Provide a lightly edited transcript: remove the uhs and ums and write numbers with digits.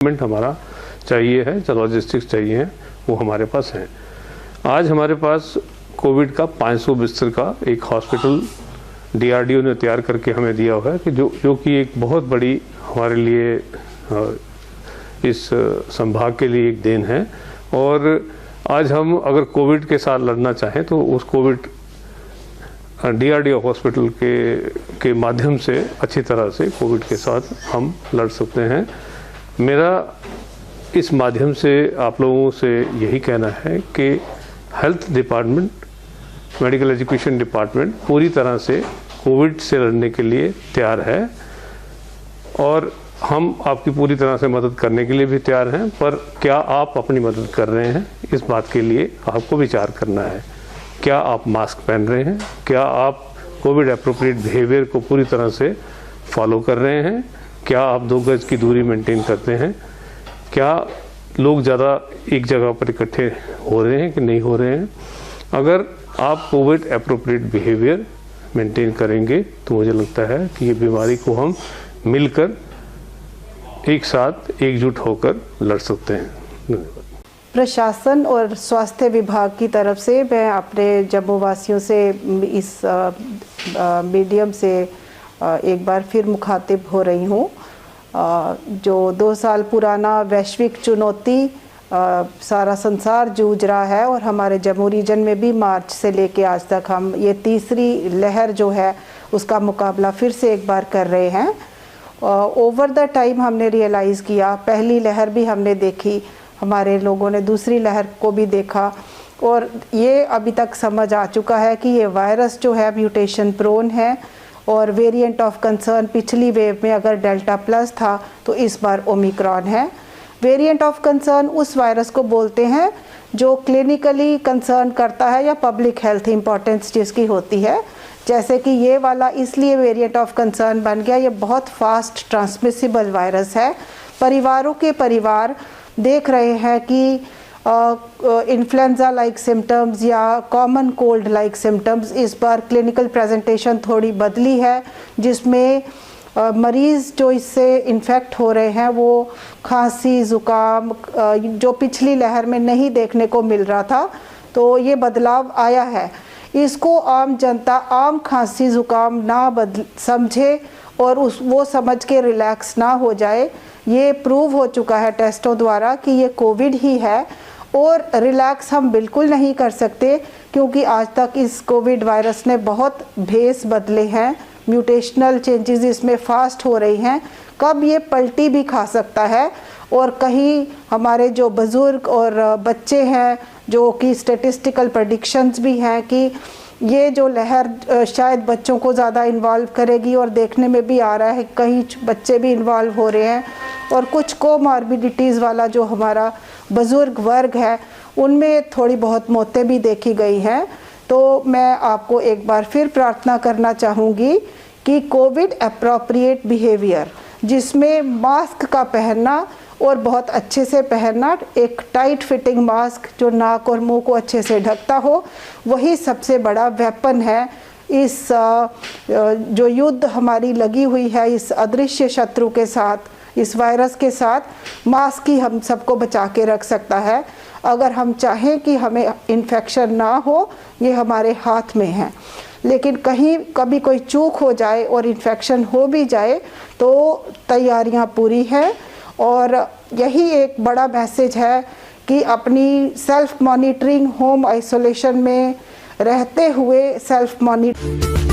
Equipment हमारा चाहिए है, जो लॉजिस्टिक्स चाहिए है वो हमारे पास हैं। आज हमारे पास कोविड का 500 बिस्तर का एक हॉस्पिटल DRDO ने तैयार करके हमें दिया हुआ है कि जो कि एक बहुत बड़ी हमारे लिए इस संभाग के लिए एक देन है। और आज हम अगर कोविड के साथ लड़ना चाहें तो उस कोविड DRDO हॉस्पिटल के माध्यम से अच्छी तरह से कोविड के साथ हम लड़ सकते हैं। मेरा इस माध्यम से आप लोगों से यही कहना है कि health department, medical education department पूरी तरह से कोविड से लड़ने के लिए तैयार है और हम आपकी पूरी तरह से मदद करने के लिए भी तैयार हैं। पर क्या आप अपनी मदद कर रहे हैं, इस बात के लिए आपको विचार करना है। क्या आप मास्क पहन रहे हैं? क्या आप कोविड एप्रोप्रिएट बिहेवियर को पूरी तरह से फॉलो कर रहे हैं? क्या आप 2 गज की दूरी मेंटेन करते हैं? क्या लोग ज़्यादा एक जगह पर इकट्ठे हो रहे हैं कि नहीं हो रहे हैं? अगर आप कोविड एप्रोप्रिएट बिहेवियर मेंटेन करेंगे तो मुझे लगता है कि ये बीमारी को हम मिलकर एक साथ एकजुट होकर लड़ सकते हैं। धन्यवाद। प्रशासन और स्वास्थ्य विभाग की तरफ से मैं अपने जम्मू वासियों से इस मीडियम से एक बार फिर मुखातिब हो रही हूँ। जो 2 साल पुराना वैश्विक चुनौती सारा संसार जूझ रहा है और हमारे जम्मू रीजन में भी मार्च से लेके आज तक हम ये तीसरी लहर जो है उसका मुकाबला फिर से एक बार कर रहे हैं। ओवर द टाइम हमने रियलाइज़ किया, पहली लहर भी हमने देखी, हमारे लोगों ने दूसरी लहर को भी देखा और ये अभी तक समझ आ चुका है कि ये वायरस जो है म्यूटेशन प्रोन है और वेरिएंट ऑफ कंसर्न पिछली वेव में अगर डेल्टा प्लस था तो इस बार ओमिक्रॉन है। वेरिएंट ऑफ कंसर्न उस वायरस को बोलते हैं जो क्लिनिकली कंसर्न करता है या पब्लिक हेल्थ इंपॉर्टेंस जिसकी होती है। जैसे कि ये वाला इसलिए वेरिएंट ऑफ कंसर्न बन गया, ये बहुत फास्ट ट्रांसमिसिबल वायरस है। परिवारों के परिवार देख रहे हैं कि इन्फ्लुएंजा लाइक सिम्टम्स या कॉमन कोल्ड लाइक सिम्टम्स, इस बार क्लिनिकल प्रेजेंटेशन थोड़ी बदली है जिसमें मरीज़ जो इससे इन्फेक्ट हो रहे हैं वो खांसी ज़ुकाम जो पिछली लहर में नहीं देखने को मिल रहा था, तो ये बदलाव आया है। इसको आम जनता आम खांसी ज़ुकाम ना समझे और वो समझ के रिलैक्स ना हो जाए। ये प्रूव हो चुका है टेस्टों द्वारा कि ये कोविड ही है और रिलैक्स हम बिल्कुल नहीं कर सकते क्योंकि आज तक इस कोविड वायरस ने बहुत भेस बदले हैं, म्यूटेशनल चेंजेस इसमें फास्ट हो रही हैं। कब ये पलटी भी खा सकता है और कहीं हमारे जो बुज़ुर्ग और बच्चे हैं जो कि स्टेटिस्टिकल प्रेडिक्शंस भी हैं कि ये जो लहर शायद बच्चों को ज़्यादा इन्वॉल्व करेगी और देखने में भी आ रहा है कहीं बच्चे भी इन्वॉल्व हो रहे हैं और कुछ कोमॉर्बिडिटीज़ वाला जो हमारा बुज़ुर्ग वर्ग है उनमें थोड़ी बहुत मौतें भी देखी गई हैं। तो मैं आपको एक बार फिर प्रार्थना करना चाहूँगी कि कोविड एप्रोप्रिएट बिहेवियर जिसमें मास्क का पहनना और बहुत अच्छे से पहनना, एक टाइट फिटिंग मास्क जो नाक और मुंह को अच्छे से ढकता हो, वही सबसे बड़ा वेपन है। इस जो युद्ध हमारी लगी हुई है इस अदृश्य शत्रु के साथ, इस वायरस के साथ, मास्क ही हम सबको बचा के रख सकता है। अगर हम चाहें कि हमें इन्फेक्शन ना हो, ये हमारे हाथ में है। लेकिन कहीं कभी कोई चूक हो जाए और इन्फेक्शन हो भी जाए तो तैयारियां पूरी हैं। और यही एक बड़ा मैसेज है कि अपनी सेल्फ मॉनिटरिंग, होम आइसोलेशन में रहते हुए सेल्फ मॉनिटरिंग